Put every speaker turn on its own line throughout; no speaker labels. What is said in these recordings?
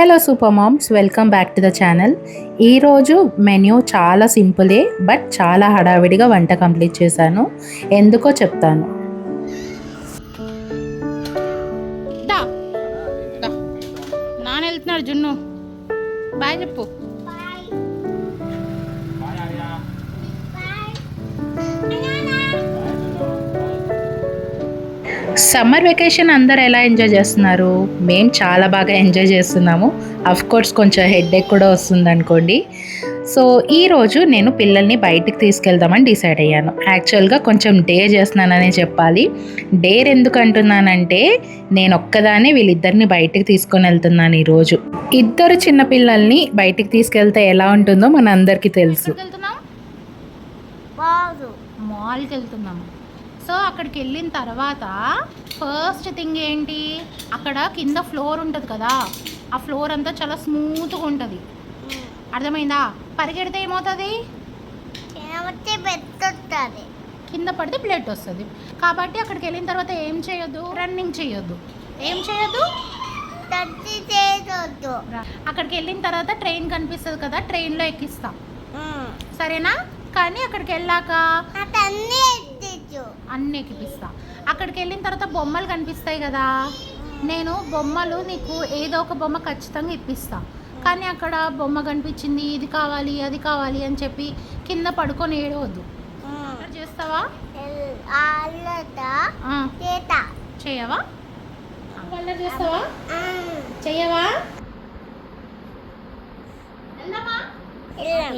Hello super moms, welcome back to the channel. ఈరోజు menu చాలా సింపులే, బట్ చాలా హడావిడిగా వంట కంప్లీట్ చేశాను. ఎందుకో చెప్తాను.
నాన్న వెళ్తున్నారు జున్ను, బాయ్ చెప్పు.
సమ్మర్ వెకేషన్ అందరు ఎలా ఎంజాయ్ చేస్తున్నారు? మేము చాలా బాగా ఎంజాయ్ చేస్తున్నాము. అఫ్ కోర్స్ కొంచెం హెడ్ఏక్ కూడా వస్తుంది అనుకోండి. సో ఈరోజు నేను పిల్లల్ని బయటికి తీసుకెళ్దామని డిసైడ్ అయ్యాను. యాక్చువల్గా కొంచెం డేర్ చేస్తున్నాననే చెప్పాలి. డేర్ ఎందుకు అంటున్నానంటే, నేను ఒక్కదాన్ని వీళ్ళిద్దరిని బయటికి తీసుకొని వెళ్తున్నాను ఈరోజు. ఇద్దరు చిన్నపిల్లల్ని బయటికి తీసుకెళ్తే ఎలా ఉంటుందో మన అందరికీ తెలుసు.
మాల్కి వెళ్తున్నాము. సో అక్కడికి వెళ్ళిన తర్వాత ఫస్ట్ థింగ్ ఏంటి, అక్కడ కింద ఫ్లోర్ ఉంటుంది కదా, ఆ ఫ్లోర్ అంతా చాలా స్మూత్గా ఉంటుంది. అర్థమైందా? పరిగెడితే ఏమవుతుంది? కింద పడితే బ్లడ్ వస్తుంది. కాబట్టి అక్కడికి వెళ్ళిన తర్వాత ఏం చేయొద్దు? రన్నింగ్ చేయొద్దు. ఏం చేయొద్దు? అక్కడికి వెళ్ళిన తర్వాత ట్రైన్ కనిపిస్తుంది కదా, ట్రైన్లో ఎక్కిస్తాం, సరేనా? కానీ అక్కడికి వెళ్ళాక అన్నీ ఎక్కిపిస్తా. అక్కడికి వెళ్ళిన తర్వాత బొమ్మలు కనిపిస్తాయి కదా, నేను బొమ్మలు నీకు ఏదో ఒక బొమ్మ ఖచ్చితంగా ఇప్పిస్తా. కానీ అక్కడ బొమ్మ కనిపించింది, ఇది కావాలి అది కావాలి అని చెప్పి కింద పడుకొని ఏడవద్దు. చేస్తావా? చేయవా? చేస్తావా? చెయ్యవా?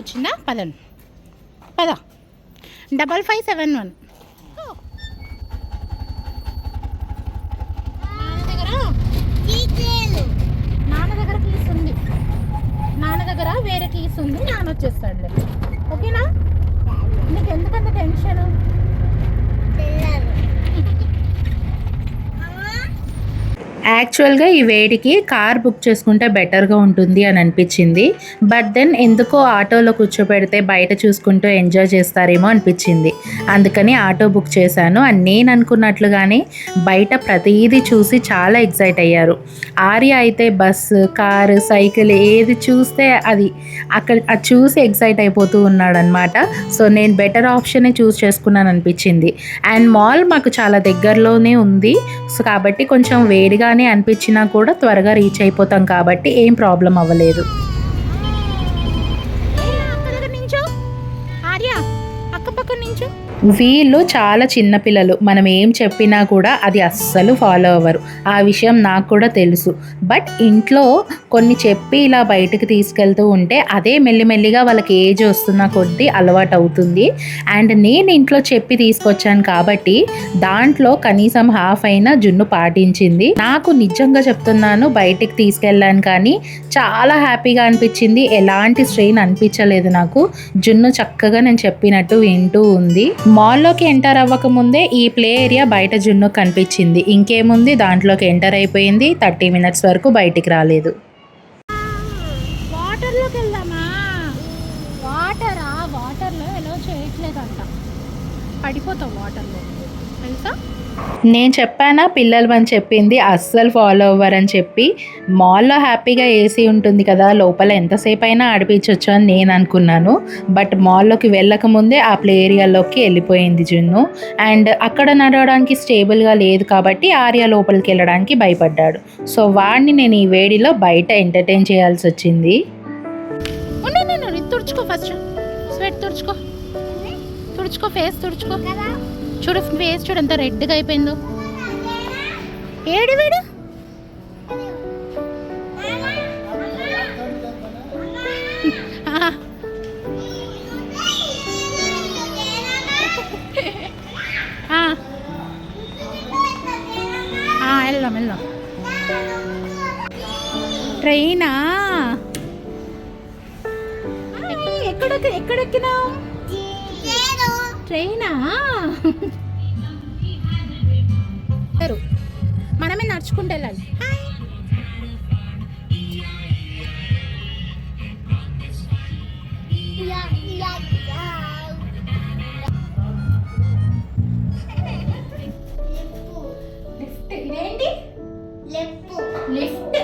వచ్చిందా? పదండి, పద. 5571. నాన్న దగ్గర కీస్ ఉంది, నాన్న దగ్గర వేరే కీస్ ఉంది, నాన్న వచ్చేస్తాడులే. ఓకేనా? నీకు ఎందుకంత టెన్షన్?
యాక్చువల్గా ఈ వేడికి కార్ బుక్ చేసుకుంటే బెటర్గా ఉంటుంది అని అనిపించింది. బట్ దెన్ ఎందుకో ఆటోలో కూర్చోబెడితే బయట చూసుకుంటూ ఎంజాయ్ చేస్తారేమో అనిపించింది. అందుకని ఆటో బుక్ చేశాను. అండ్ నేను అనుకున్నట్లుగానే బయట ప్రతిదీ చూసి చాలా ఎక్సైట్ అయ్యారు. ఆర్య అయితే బస్సు, కారు, సైకిల్ ఏది చూస్తే అది చూసి ఎక్సైట్ అయిపోతూ ఉన్నాడనమాట. సో నేను బెటర్ ఆప్షనే చూస్ చేసుకున్నాను అనిపించింది. అండ్ మాల్ మాకు చాలా దగ్గరలోనే ఉంది. సో కాబట్టి కొంచెం వేడిగానే అనిపించినా కూడా త్వరగా రీచ్ అయిపోతాం కాబట్టి ఏం ప్రాబ్లం అవ్వలేదు. వీళ్ళు చాలా చిన్నపిల్లలు, మనం ఏం చెప్పినా కూడా అది అస్సలు ఫాలో అవ్వరు. ఆ విషయం నాకు కూడా తెలుసు. బట్ ఇంట్లో కొన్ని చెప్పి ఇలా బయటకు తీసుకెళ్తూ ఉంటే అదే మెల్లిమెల్లిగా వాళ్ళకి ఏజ్ వస్తున్న కొద్దీ అలవాటు అవుతుంది. అండ్ నేను ఇంట్లో చెప్పి తీసుకొచ్చాను కాబట్టి దాంట్లో కనీసం హాఫ్ అయినా జున్ను పాటించింది. నాకు నిజంగా చెప్తున్నాను, బయటికి తీసుకెళ్ళాను కానీ చాలా హ్యాపీగా అనిపించింది. ఎలాంటి స్ట్రెయిన్ అనిపించలేదు నాకు. జున్ను చక్కగా నేను చెప్పినట్టు వింటూ ఉంది. మాల్లోకి ఎంటర్ అవ్వక ముందే ఈ ప్లే ఏరియా బయట జున్ను కనిపించింది. ఇంకేముంది, దాంట్లోకి ఎంటర్ అయిపోయింది. 30 minutes వరకు బయటికి రాలేదు.
వాటర్లోకి వెళ్దామా? వాటర్లో ఎలా చేయట్లేదంట, పడిపోతావు వాటర్లో, తెలుసా?
నేను చెప్పానా పిల్లలు అని చెప్పింది అస్సలు ఫాలో అవ్వరని చెప్పి. మాల్లో హ్యాపీగా ఏసీ ఉంటుంది కదా, లోపల ఎంతసేపు అయినా ఆడిపించవచ్చు అని నేను అనుకున్నాను. బట్ మాల్లోకి వెళ్ళకముందే ఆ ప్లే ఏరియాలోకి వెళ్ళిపోయింది జున్ను. అండ్ అక్కడ నడవడానికి స్టేబుల్గా లేదు కాబట్టి ఆర్య లోపలికి వెళ్ళడానికి భయపడ్డాడు. సో వాడిని నేను ఈ వేడిలో బయట ఎంటర్టైన్ చేయాల్సి వచ్చింది.
తుడుచుకో, ఫస్ట్ స్వెట్ తుడుచుకో, ఫేస్ తుడుచుకో. చూడు ఫేస్, చూడు ఎంత రెడ్గా అయిపోయిందో. ఏడు వీడు వెళ్దాం. ట్రైనా? ఎక్కడెక్కినావు? ట్రైనా? మనమే నడుచుకుంటూ వెళ్ళాలి. ఇదేంటి? లిఫ్ట్.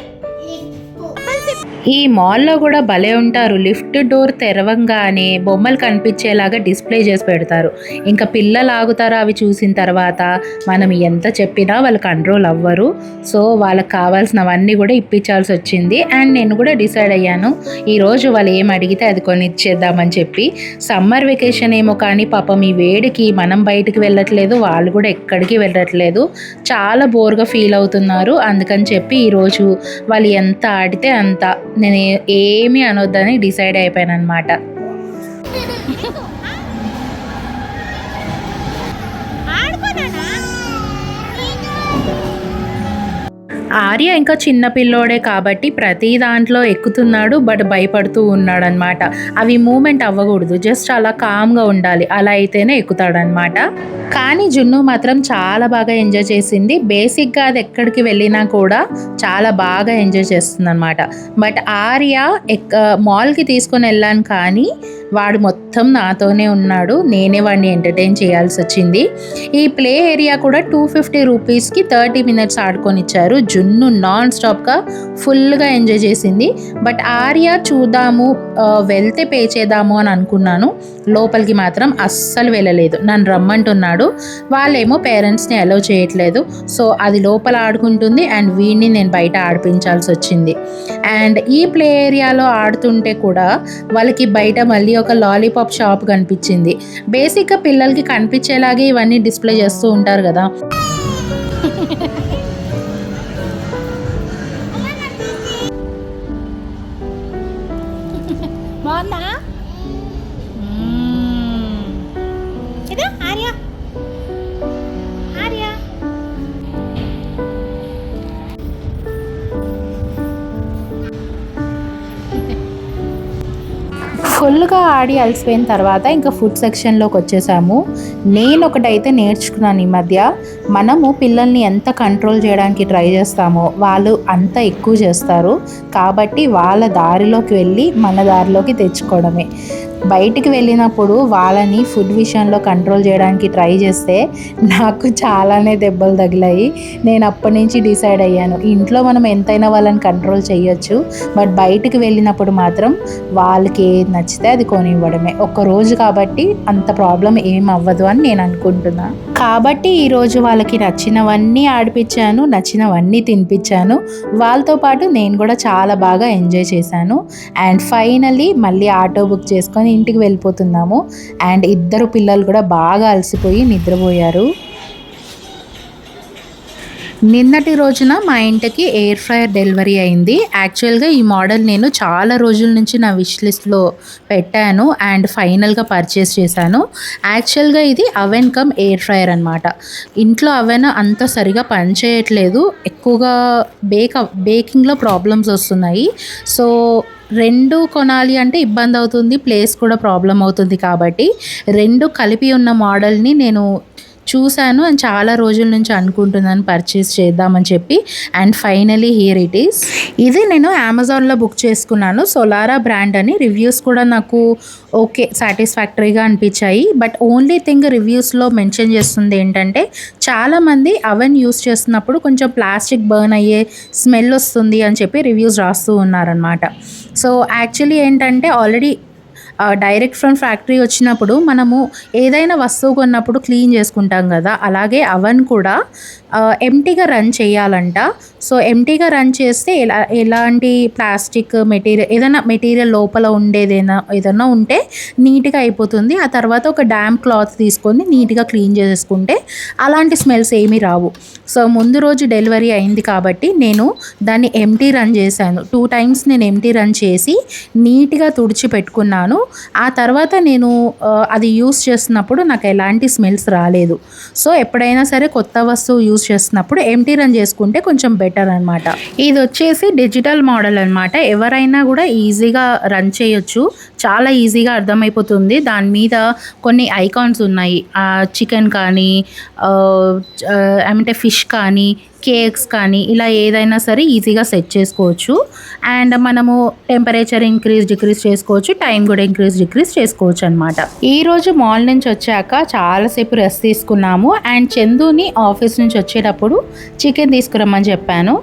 ఈ మాల్‌లో గూడా భలే ఉంటారు. లిఫ్ట్ డోర్ తెరవంగానే బొమ్మలు కనిపించేలాగా డిస్‌ప్లే చేసి పెడతారు. ఇంకా పిల్లలు ఆగుతారు అవి చూసిన తర్వాత. మనం ఎంత చెప్పినా వాళ్ళు కంట్రోల్ అవ్వరు. సో, వాళ్ళకి కావాల్సినవన్నీ గూడా ఇప్పించాల్సొచ్చింది. అండ్ నేను గూడా డిసైడ్ అయ్యాను. ఈరోజు వాళ్ళు ఏం అడిగితే అది కొనిచ్చేద్దామని చెప్పి. సమ్మర్ వెకేషన్ ఏమో కానీ పాపం ఈ వేడికి మనం బయటికి వెళ్ళట్లేదు. వాళ్ళు కూడా ఎక్కడికి వెళ్ళట్లేదు. చాలా బోర్‌గా ఫీల్ అవుతున్నారు. అందుకని చెప్పి ఈరోజు వాళ్ళు ఎంత ఆడితే అంత. నేను ఏమీ అనొద్దని డిసైడ్ అయిపోయాననమాట. ఆర్య ఇంకా చిన్న పిల్లోడే కాబట్టి ప్రతి దాంట్లో ఎక్కుతున్నాడు. బట్ భయపడుతూ ఉన్నాడనమాట. అవి మూమెంట్ అవ్వకూడదు. జస్ట్ అలా కామ్‌గా ఉండాలి. అలా అయితేనే ఎక్కుతాడనమాట. కానీ జున్ను మాత్రం చాలా బాగా ఎంజాయ్ చేసింది. బేసిక్‌గా అది ఎక్కడికి వెళ్ళినా కూడా చాలా బాగా ఎంజాయ్ చేస్తుందనమాట. బట్ ఆర్య మాల్‌కి తీసుకొని వెళ్ళాను కానీ వాడు మొత్తం నాతోనే ఉన్నాడు. నేనే వాడిని ఎంటర్టైన్ చేయాల్సొచ్చింది. ఈ ప్లే ఏరియా కూడా 250 రూపీస్‌కి 30 మినిట్స్ ఆడుకొనిచ్చారు. జున్ను నాన్ స్టాప్‌గా ఫుల్‌గా ఎంజాయ్ చేసింది. బట్ ఆర్య చూద్దాము వెళ్తే పే చేద్దాము అని అనుకున్నాను. లోపలికి మాత్రం అస్సలు వెళ్ళలేదు. నన్ను రమ్మంటున్నాడు. వాళ్ళేమో పేరెంట్స్‌ని అలౌ చేయట్లేదు. సో, అది లోపల ఆడుకుంటుంది అండ్ వీడిని నేను బయట ఆడిపించాల్సొచ్చింది. అండ్ ఈ ప్లే ఏరియాలో ఆడుతుంటే కూడా వాళ్ళకి బయట మళ్ళీ ఒక లాలీపాప్ షాప్ కనిపించింది. బేసిక్‌గా పిల్లలకి కనిపించేలాగే ఇవన్నీ డిస్‌ప్లే చేస్తూ ఉంటారు కదా!
బాగుందా? ఇది ఆర్య ఆర్య
ఫుల్‌గా ఆడి అలసిపోయిన తర్వాత ఇంకా ఫుడ్ సెక్షన్‌లోకి వచ్చేసాము. నేను ఒకటైతే నేర్చుకున్నాను ఈ మధ్య. మనము పిల్లల్ని ఎంత కంట్రోల్ చేయడానికి ట్రై చేస్తామో వాళ్ళు అంత ఎక్కువ చేస్తారు. కాబట్టి వాళ్ళ దారిలోకి వెళ్ళి మన దారిలోకి తెచ్చుకోవడమే. బయటికి వెళ్ళినప్పుడు వాళ్ళని ఫుడ్ విషయంలో కంట్రోల్ చేయడానికి ట్రై చేస్తే నాకు చాలానే దెబ్బలు తగిలాయి. నేను అప్పటి నుంచి డిసైడ్ అయ్యాను. ఇంట్లో మనం ఎంతైనా వాళ్ళని కంట్రోల్ చేయొచ్చు. బట్ బయటికి వెళ్ళినప్పుడు మాత్రం వాళ్ళకి ఏది నచ్చితే అది కొనివ్వడమే. ఒక్కరోజు కాబట్టి అంత ప్రాబ్లం ఏం అవ్వదు అని నేను అనుకుంటున్నా. కాబట్టి ఈరోజు వాళ్ళకి నచ్చినవన్నీ ఆడిపించాను. నచ్చినవన్నీ తినిపించాను. వాళ్ళతో పాటు నేను కూడా చాలా బాగా ఎంజాయ్ చేశాను. అండ్ ఫైనల్లీ మళ్ళీ ఆటో బుక్ చేసుకొని ఇంటికి వెళ్ళిపోతున్నాము. అండ్ ఇద్దరు పిల్లలు కూడా బాగా అలసిపోయి నిద్రపోయారు. నిన్నటి రోజున మా ఇంటికి ఎయిర్ ఫ్రైయర్ డెలివరీ అయింది. యాక్చువల్గా ఈ మోడల్ నేను చాలా రోజుల నుంచి నా విష్ లిస్ట్లో పెట్టాను అండ్ ఫైనల్గా పర్చేస్ చేశాను. యాక్చువల్గా ఇది అవెన్ కమ్ ఎయిర్ ఫ్రైయర్ అనమాట. ఇంట్లో అవెన్ అంత సరిగా పనిచేయట్లేదు. ఎక్కువగా బేకింగ్లో ప్రాబ్లమ్స్ వస్తున్నాయి. సో 2 కొనాలి అంటే ఇబ్బంది అవుతుంది. ప్లేస్ కూడా ప్రాబ్లం అవుతుంది. కాబట్టి 2 కలిపి ఉన్న మోడల్ని నేను చూశాను అండ్ చాలా రోజుల నుంచి అనుకుంటున్నాను పర్చేస్ చేద్దామని చెప్పి. And finally here it is. ఇది నేను అమెజాన్లో బుక్ చేసుకున్నాను. సోలారా బ్రాండ్ అని. రివ్యూస్ కూడా నాకు ఓకే సాటిస్ఫాక్టరీగా అనిపించాయి. బట్ ఓన్లీ థింగ్ రివ్యూస్లో మెన్షన్ చేస్తుంది ఏంటంటే చాలామంది అవెన్ యూస్ చేస్తున్నప్పుడు కొంచెం ప్లాస్టిక్ బర్న్ అయ్యే స్మెల్ వస్తుంది అని చెప్పి రివ్యూస్ రాస్తూ ఉన్నారనమాట. సో యాక్చువల్లీ ఏంటంటే ఆల్రెడీ డైరెక్ట్ ఫ్రమ్ ఫ్యాక్టరీ వచ్చినప్పుడు మనము ఏదైనా వస్తువు కొన్నప్పుడు క్లీన్ చేసుకుంటాం కదా! అలాగే అవెన్ కూడా ఎంప్టీగా రన్ చేయాలంట. సో ఎంప్టీగా రన్ చేస్తే ఎలాంటి ప్లాస్టిక్ మెటీరియల్ లోపల ఏదైనా ఉంటే నీట్‌గా అయిపోతుంది. ఆ తర్వాత ఒక డాంప్ క్లాత్ తీసుకొని నీట్‌గా క్లీన్ చేసేసుకుంటే అలాంటి స్మెల్స్ ఏమీ రావు. సో ముందు రోజు డెలివరీ అయింది కాబట్టి నేను దాన్ని ఎంప్టీ రన్ చేశాను. 2 టైమ్స్ నేను ఎంప్టీ రన్ చేసి నీట్‌గా తుడిచి పెట్టుకున్నాను. ఆ తర్వాత నేను అది యూస్ చేస్తున్నప్పుడు నాకు ఎలాంటి స్మెల్స్ రాలేదు. సో ఎప్పుడైనా సరే కొత్త వస్తువు యూస్ చేస్తున్నప్పుడు ఎంప్టీ రన్ చేసుకుంటే కొంచెం బెటర్ అనమాట. ఇది వచ్చేసి డిజిటల్ మోడల్ అనమాట. ఎవరైనా కూడా ఈజీగా రన్ చేయొచ్చు. చాలా ఈజీగా అర్థమైపోతుంది. దాని మీద కొన్ని ఐకాన్స్ ఉన్నాయి. చికెన్ కానీ ఏమంటే ఫిష్ కానీ కేక్స్ కానీ ఇలా ఏదైనా సరే ఈజీగా సెట్ చేసుకోవచ్చు. అండ్ మనము టెంపరేచర్ డిక్రీజ్ చేసుకోవచ్చు. టైం కూడా డిక్రీజ్ చేసుకోవచ్చు అనమాట. ఈరోజు మాల్ నుంచి వచ్చాక చాలాసేపు రెస్ట్ తీసుకున్నాము. అండ్ చందుని ఆఫీస్ నుంచి వచ్చేటప్పుడు చికెన్ తీసుకురమ్మని చెప్పాను.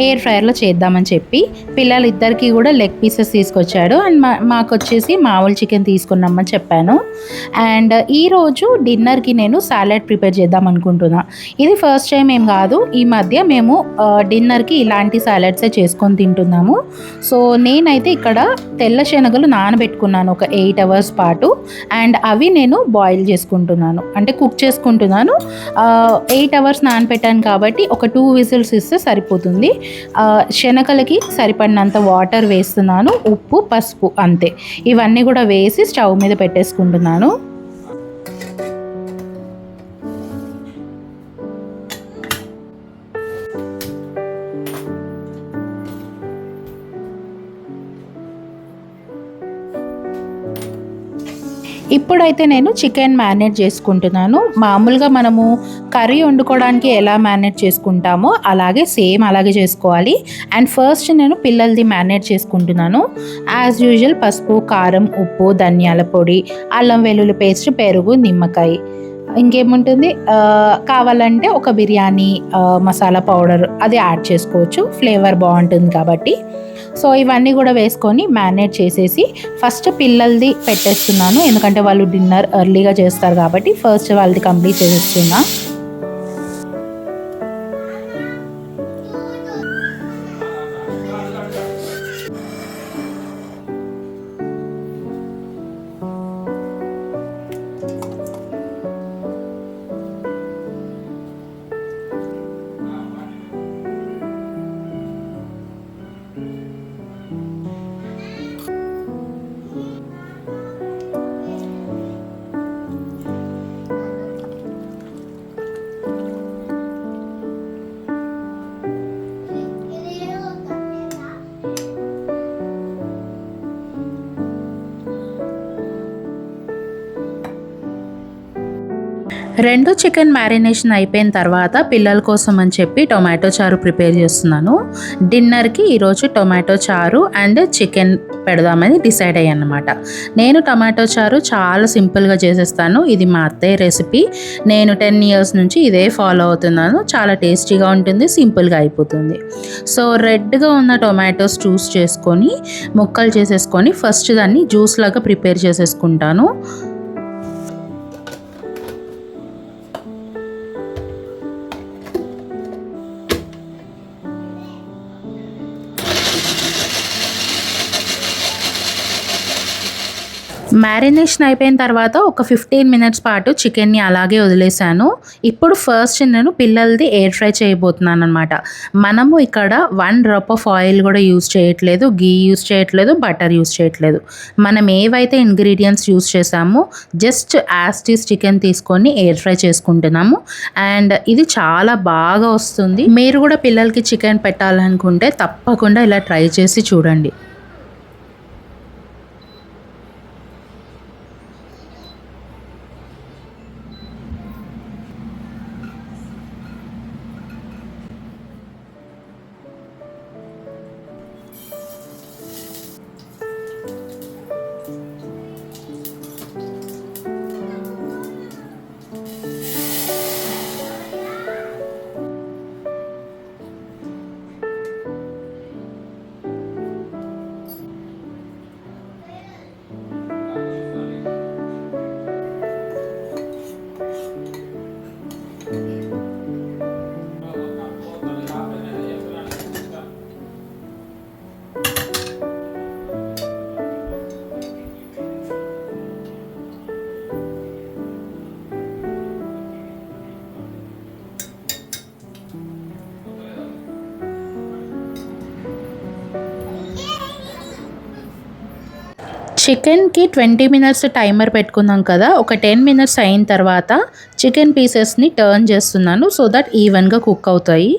ఎయిర్ ఫ్రైయర్లో చేద్దామని చెప్పి పిల్లలిద్దరికీ కూడా లెగ్ పీసెస్ తీసుకొచ్చాడు. అండ్ మాకు వచ్చేసి మామూలు చికెన్ తీసుకున్నామని చెప్పాను. అండ్ ఈరోజు డిన్నర్కి నేను సాలెడ్ ప్రిపేర్ చేద్దాం అనుకుంటున్నా. ఇది ఫస్ట్ టైం ఏం కాదు, ఈ మధ్య మేము డిన్నర్కి ఇలాంటి సాలెడ్సే చేసుకొని తింటున్నాము. సో నేనైతే ఇక్కడ తెల్ల శనగలు నానబెట్టుకున్నాను ఒక 8 అవర్స్ పాటు. అండ్ అవి నేను బాయిల్ చేసుకుంటున్నాను, అంటే కుక్ చేసుకుంటున్నాను. 8 అవర్స్ నానబెట్టాను కాబట్టి ఒక 2 విజిల్స్ ఇస్తే సరిపోతుంది. శనగలకి సరిపడినంత వాటర్ వేస్తున్నాను, ఉప్పు, పసుపు అంతే. ఇవన్నీ కూడా వేసి స్టవ్ మీద పెట్టేసుకుంటున్నాను. ఇప్పుడైతే నేను చికెన్ మ్యారినేట్ చేసుకుంటున్నాను. మామూలుగా మనము కర్రీ వండుకోవడానికి ఎలా మ్యారినేట్ చేసుకుంటామో అలాగే చేసుకోవాలి. అండ్ ఫస్ట్ నేను పిల్లలది మ్యారినేట్ చేసుకుంటున్నాను. యాజ్ యూజువల్ పసుపు, కారం, ఉప్పు, ధనియాల పొడి, అల్లం వెల్లుల్లి పేస్ట్, పెరుగు, నిమ్మకాయ, ఇంకేముంటుంది, కావాలంటే ఒక బిర్యానీ మసాలా పౌడర్ అది యాడ్ చేసుకోవచ్చు, ఫ్లేవర్ బాగుంటుంది కాబట్టి. సో ఇవన్నీ కూడా వేసుకొని మ్యారినేట్ చేసేసి ఫస్ట్ పిల్లలది పెట్టేస్తున్నాను, ఎందుకంటే వాళ్ళు డిన్నర్ ఎర్లీగా చేస్తారు కాబట్టి ఫస్ట్ వాళ్ళది కంప్లీట్ చేసేస్తున్నా. రెండు చికెన్ మ్యారినేషన్ అయిపోయిన తర్వాత పిల్లల కోసం అని చెప్పి టొమాటో చారు ప్రిపేర్ చేస్తున్నాను. డిన్నర్కి ఈరోజు టొమాటో చారు అండ్ చికెన్ పెడదామని డిసైడ్ అయ్యాను అనమాట. నేను టొమాటో చారు చాలా సింపుల్గా చేసేస్తాను. ఇది మా అత్తయ్య రెసిపీ. నేను 10 ఇయర్స్ నుంచి ఇదే ఫాలో అవుతున్నాను. చాలా టేస్టీగా ఉంటుంది, సింపుల్గా అయిపోతుంది. సో రెడ్గా ఉన్న టొమాటోస్ చూస్ చేసుకొని ముక్కలు చేసేసుకొని ఫస్ట్ దాన్ని జ్యూస్ లాగా ప్రిపేర్ చేసేసుకుంటాను. మ్యారినేషన్ అయిపోయిన తర్వాత ఒక 15 మినిట్స్ పాటు చికెన్ని అలాగే వదిలేసాను. ఇప్పుడు ఫస్ట్ నేను పిల్లలది ఎయిర్ ఫ్రై చేయబోతున్నాను అనమాట. మనము ఇక్కడ 1 డ్రాప్ ఆఫ్ ఆయిల్ కూడా యూజ్ చేయట్లేదు, గీ యూజ్ చేయట్లేదు, బటర్ యూజ్ చేయట్లేదు. మనం ఏవైతే ఇంగ్రీడియంట్స్ యూజ్ చేసామో జస్ట్ యాస్టీస్ చికెన్ తీసుకొని ఎయిర్ ఫ్రై చేసుకుంటున్నాము. అండ్ ఇది చాలా బాగా వస్తుంది. మీరు కూడా పిల్లలకి చికెన్ పెట్టాలనుకుంటే తప్పకుండా ఇలా ట్రై చేసి చూడండి. చికెన్కి 20 మినిట్స్ టైమర్ పెట్టుకున్నాం కదా, ఒక 10 మినిట్స్ అయిన తర్వాత చికెన్ పీసెస్ని టర్న్ చేస్తున్నాను సో దట్ ఈవెన్గా కుక్ అవుతాయి.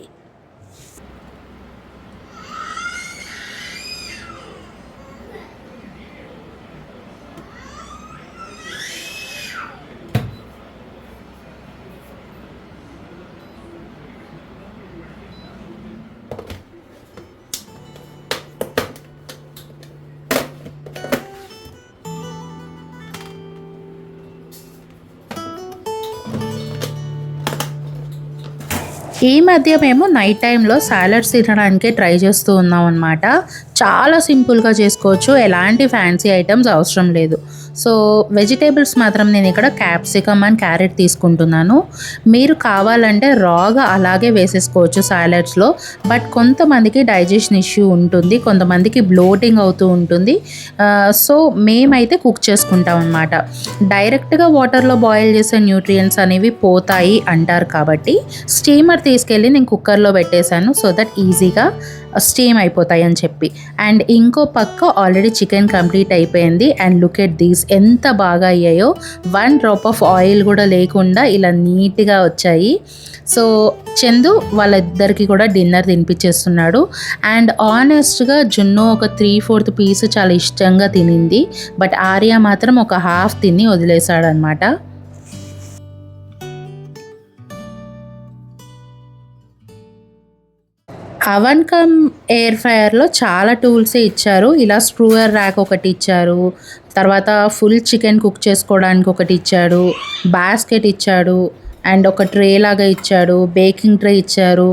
ఈ మధ్య మేము నైట్ టైంలో సాలడ్స్ తినడానికి ట్రై చేస్తూ ఉన్నాం అనమాట. చాలా సింపుల్గా చేసుకోవచ్చు, ఎలాంటి ఫ్యాన్సీ ఐటమ్స్ అవసరం లేదు. సో వెజిటేబుల్స్ మాత్రం నేను ఇక్కడ క్యాప్సికమ్ అండ్ క్యారెట్ తీసుకుంటున్నాను. మీరు కావాలంటే రాగా అలాగే వేసేసుకోవచ్చు సాలడ్స్లో. బట్ కొంతమందికి డైజెషన్ ఇష్యూ ఉంటుంది, కొంతమందికి బ్లోటింగ్ అవుతూ ఉంటుంది. సో మేమైతే కుక్ చేసుకుంటాం అనమాట. డైరెక్ట్గా వాటర్లో బాయిల్ చేసే న్యూట్రియంట్స్ అనేవి పోతాయి అంటారు కాబట్టి స్టీమర్ తీసుకెళ్ళి నేను కుక్కర్లో పెట్టేశాను, సో దట్ ఈజీగా స్టీమ్ అయిపోతాయి అని చెప్పి. అండ్ ఇంకో పక్క ఆల్రెడీ చికెన్ కంప్లీట్ అయిపోయింది. అండ్ లుక్ ఎట్ దీస్, ఎంత బాగా అయ్యాయో. 1 డ్రాప్ ఆఫ్ ఆయిల్ కూడా లేకుండా ఇలా నీట్గా వచ్చాయి. సో చందు వాళ్ళిద్దరికి కూడా డిన్నర్ తినిపించేస్తున్నాడు. అండ్ ఆనెస్ట్గా జున్ను ఒక 3/4 పీస్ చాలా ఇష్టంగా తినింది. బట్ ఆర్య మాత్రం ఒక హాఫ్ తిని వదిలేశాడనమాట. అవన్ కమ్ ఎయిర్ ఫ్రైయర్లో చాలా టూల్సే ఇచ్చారు. ఇలా స్క్రూయర్ ర్యాక్ ఒకటి ఇచ్చారు, తర్వాత ఫుల్ చికెన్ కుక్ చేసుకోవడానికి ఒకటి ఇచ్చాడు, బాస్కెట్ ఇచ్చాడు, అండ్ ఒక ట్రే లాగా ఇచ్చాడు, బేకింగ్ ట్రే ఇచ్చారు,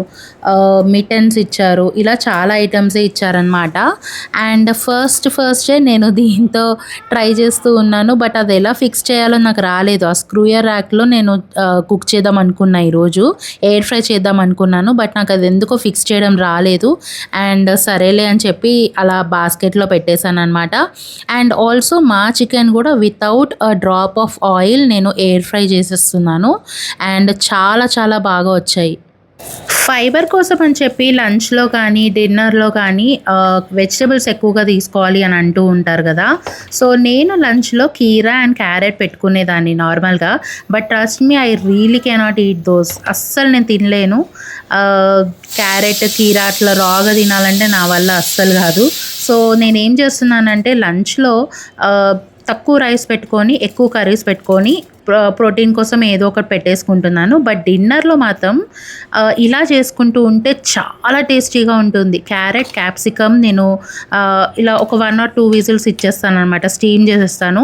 మిటన్స్ ఇచ్చారు. ఇలా చాలా ఐటమ్సే ఇచ్చారనమాట. అండ్ ఫస్టే నేను దీంతో ట్రై చేస్తూ ఉన్నాను. బట్ అది ఎలా ఫిక్స్ చేయాలో నాకు రాలేదు. ఆ స్క్రూయర్ ర్యాక్లో నేను కుక్ చేద్దాం అనుకున్నా, ఈరోజు ఎయిర్ ఫ్రై చేద్దాం అనుకున్నాను. బట్ నాకు అది ఎందుకో ఫిక్స్ చేయడం రాలేదు. అండ్ సరేలే అని చెప్పి అలా బాస్కెట్లో పెట్టేశాను అనమాట. అండ్ ఆల్సో మా చికెన్ కూడా వితౌట్ డ్రాప్ ఆఫ్ ఆయిల్ నేను ఎయిర్ ఫ్రై చేసేస్తున్నాను. అండ్ చాలా చాలా బాగా వచ్చాయి. ఫైబర్ కోసం అని చెప్పి లంచ్లో కానీ డిన్నర్లో కానీ వెజిటబుల్స్ ఎక్కువగా తీసుకోవాలి అని అంటూ ఉంటారు కదా. సో నేను లంచ్లో కీరా అండ్ క్యారెట్ పెట్టుకునేదాన్ని నార్మల్గా. But trust me, I really cannot eat those. అస్సలు నేను తినలేను. క్యారెట్ కీరా అట్లా రాగా తినాలంటే నా వల్ల అస్సలు కాదు. సో నేనేం చేస్తున్నానంటే లంచ్లో తక్కువ రైస్ పెట్టుకొని ఎక్కువ కర్రీస్ పెట్టుకొని ప్రోటీన్ కోసం ఏదో ఒకటి పెట్టేసుకుంటున్నాను. బట్ డిన్నర్లో మాత్రం ఇలా చేసుకుంటూ ఉంటే చాలా టేస్టీగా ఉంటుంది. క్యారెట్ క్యాప్సికమ్ నేను ఇలా ఒక 1 or 2 విజిల్స్ ఇచ్చేస్తాను అనమాట, స్టీమ్ చేసేస్తాను.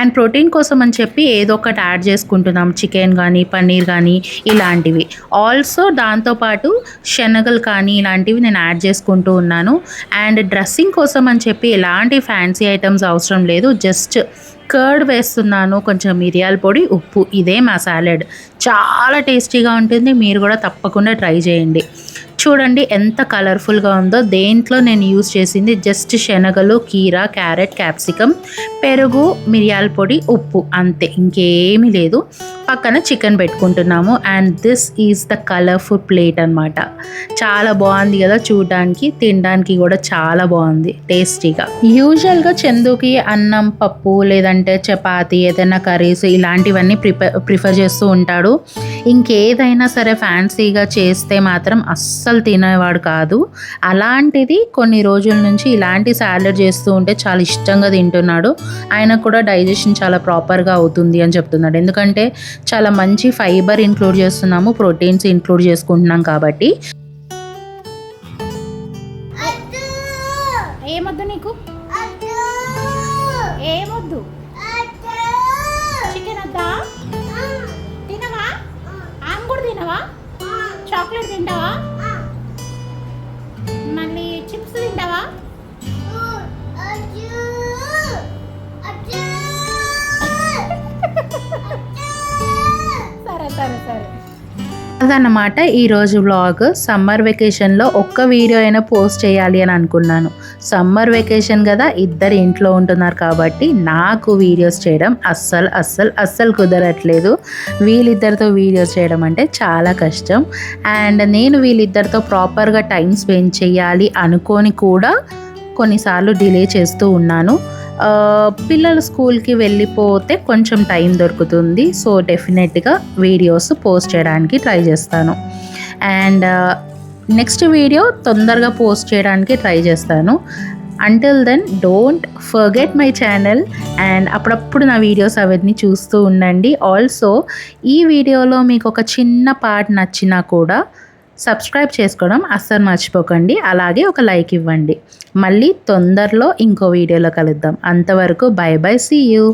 అండ్ ప్రోటీన్ కోసం అని చెప్పి ఏదో ఒకటి యాడ్ చేసుకుంటున్నాం, చికెన్ కానీ పన్నీర్ కానీ ఇలాంటివి. ఆల్సో దాంతోపాటు శనగలు కానీ ఇలాంటివి నేను యాడ్ చేసుకుంటూ ఉన్నాను. అండ్ డ్రెస్సింగ్ కోసం అని చెప్పి ఎలాంటి ఫ్యాన్సీ ఐటమ్స్ అవసరం లేదు, జస్ట్ కర్డ్ వేస్తున్నాను, కొంచెం మిరియాల పొడి, ఉప్పు. ఇదే మా సాలడ్. చాలా టేస్టీగా ఉంటుంది, మీరు కూడా తప్పకుండా ట్రై చేయండి. చూడండి ఎంత కలర్ఫుల్గా ఉందో. దేంట్లో నేను యూజ్ చేసింది జస్ట్ శనగలు, కీరా, క్యారెట్, క్యాప్సికమ్, పెరుగు, మిరియాల పొడి, ఉప్పు, అంతే, ఇంకేమీ లేదు. పక్కన చికెన్ పెట్టుకుంటున్నాము. And this is the colourful plate అనమాట. చాలా బాగుంది కదా చూడడానికి, తినడానికి కూడా చాలా బాగుంది, టేస్టీగా. యూజువల్గా చందుకి అన్నం, పప్పు లేదంటే చపాతీ, ఏదైనా కర్రీస్ ఇలాంటివన్నీ ప్రిఫర్ చేస్తూ ఉంటాడు. ఇంకేదైనా సరే ఫ్యాన్సీగా చేస్తే మాత్రం అస్సలు తినేవాడు కాదు. అలాంటిది కొన్ని రోజుల నుంచి ఇలాంటి సాలడ్ చేస్తూ ఉంటే చాలా ఇష్టంగా తింటున్నాడు. ఆయనకు కూడా డైజెషన్ చాలా ప్రాపర్గా అవుతుంది అని చెప్తున్నాడు. ఎందుకంటే చాలా మంచి ఫైబర్ ఇంక్లూడ్ చేస్తున్నాము, ప్రోటీన్స్ ఇంక్లూడ్ చేసుకుంటున్నాం కాబట్టి.
ఏమొద్దు నీకు, ఏమొద్దు, చికెన్ వద్దా, తినవా, ఆమె కూడా తినవా, చాక్లెట్ తింటావా, మళ్ళీ చిప్స్ తింటావా? సరే సరే సరే.
అదన్నమాట ఈరోజు వ్లాగ్. సమ్మర్ వెకేషన్లో ఒక్క వీడియో అయినా పోస్ట్ చేయాలి అని అనుకున్నాను. సమ్మర్ వెకేషన్ కదా, ఇద్దరు ఇంట్లో ఉంటున్నారు కాబట్టి నాకు వీడియోస్ చేయడం అస్సలు కుదరట్లేదు. వీళ్ళిద్దరితో వీడియోస్ చేయడం అంటే చాలా కష్టం. అండ్ నేను వీళ్ళిద్దరితో ప్రాపర్గా టైం స్పెండ్ చేయాలి అనుకొని కూడా కొన్నిసార్లు డిలే చేస్తూ ఉన్నాను. పిల్లలు స్కూల్కి వెళ్ళిపోతే కొంచెం టైం దొరుకుతుంది. సో డెఫినెట్గా వీడియోస్ పోస్ట్ చేయడానికి ట్రై చేస్తాను. అండ్ నెక్స్ట్ వీడియో తొందరగా పోస్ట్ చేయడానికి ట్రై చేస్తాను. Until then don't forget my channel. And అప్పుడప్పుడు నా వీడియోస్ అవన్నీ చూస్తూ ఉండండి. ఆల్సో ఈ వీడియోలో మీకు ఒక చిన్న పార్ట్ నచ్చినా కూడా సబ్స్క్రైబ్ చేసుకోవడం అస్సలు మర్చిపోకండి. అలాగే ఒక లైక్ ఇవ్వండి. మళ్ళీ తొందరలో ఇంకో వీడియోలో కలుద్దాం. అంతవరకు బై బై, సీ యూ.